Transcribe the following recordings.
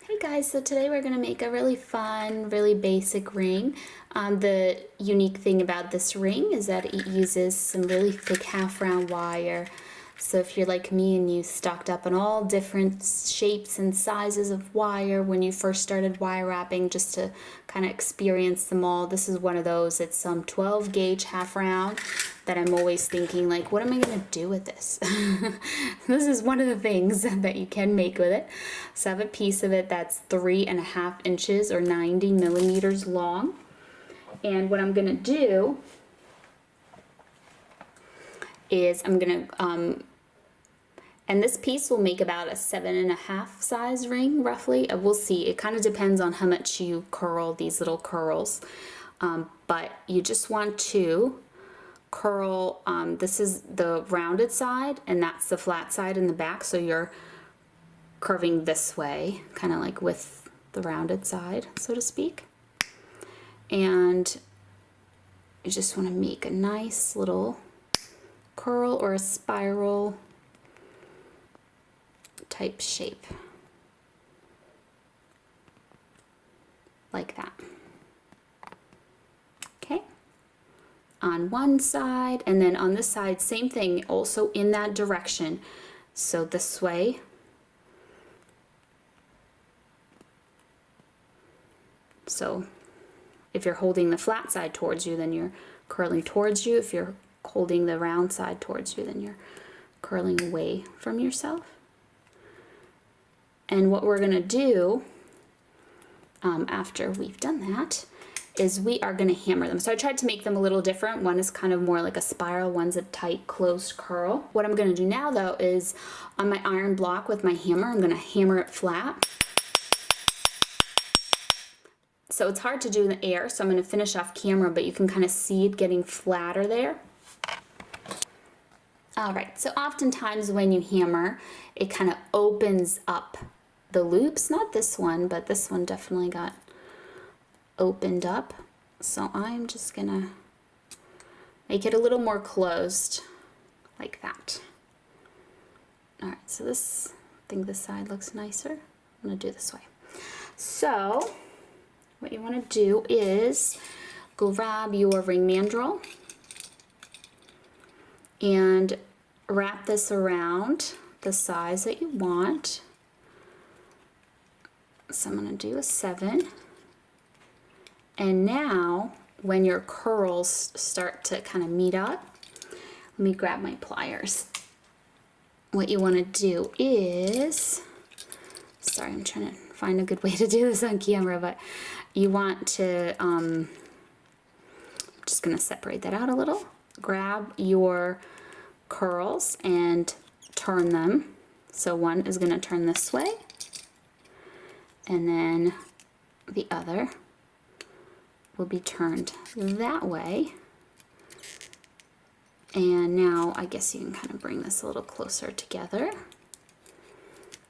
Hey guys, so today we're going to make a really fun, really basic ring. The unique thing about this ring is that it uses some really thick half-round wire. So if you're like me and you stocked up on all different shapes and sizes of wire when you first started wire wrapping just to kind of experience them all, this is one of those. It's some 12 gauge half-round that I'm always thinking like, what am I going to do with this? This is one of the things that you can make with it. So I have a piece of it that's 3.5 inches or 90 millimeters long. And what I'm going to do is I'm going to, and this piece will make about a 7.5 size ring roughly. We'll see. It kind of depends on how much you curl these little curls. But you just want to curl, this is the rounded side and that's the flat side in the back. So you're curving this way, kind of like with the rounded side, so to speak. And you just want to make a nice little curl or a spiral type shape like that. Okay, on one side, and then on this side same thing, also in that direction, so this way. So if you're holding the flat side towards you, then you're curling towards you. If you're holding the round side towards you, then you're curling away from yourself. And what we're going to do after we've done that is we are going to hammer them. So I tried to make them a little different. One is kind of more like a spiral, one's a tight closed curl. What I'm going to do now though is on my iron block with my hammer, I'm going to hammer it flat. So it's hard to do in the air, so I'm going to finish off camera, but you can kind of see it getting flatter there. Alright, so oftentimes when you hammer, it kind of opens up the loops. Not this one, but this one definitely got opened up. So I'm just going to make it a little more closed, like that. Alright, so this, I think this side looks nicer. I'm going to do this way. So what you want to do is grab your ring mandrel and wrap this around the size that you want. So I'm going to do a 7. And now when your curls start to kind of meet up, let me grab my pliers. What you want to do is, sorry, I'm trying to find a good way to do this on camera, but you want to, I'm just going to separate that out a little. Grab your curls and turn them. So one is going to turn this way, and then the other will be turned that way. And now I guess you can kind of bring this a little closer together.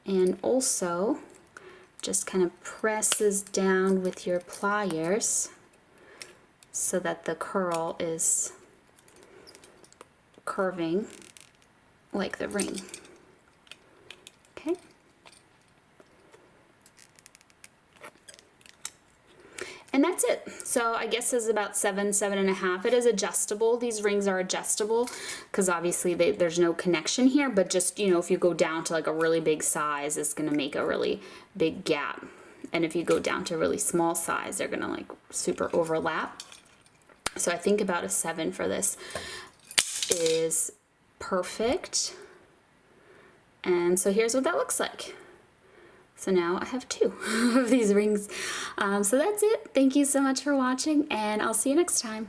And also just kind of press this down with your pliers so that the curl is curving like the ring. Okay. And that's it. So I guess it's about 7.5. It is adjustable. These rings are adjustable because obviously there's no connection here, but just, you know, if you go down to like a really big size, it's going to make a really big gap. And if you go down to a really small size, they're going to like super overlap. So I think about a 7 for this is perfect. And so here's what that looks like. So now I have 2 of these rings. So that's it. Thank you so much for watching, and I'll see you next time.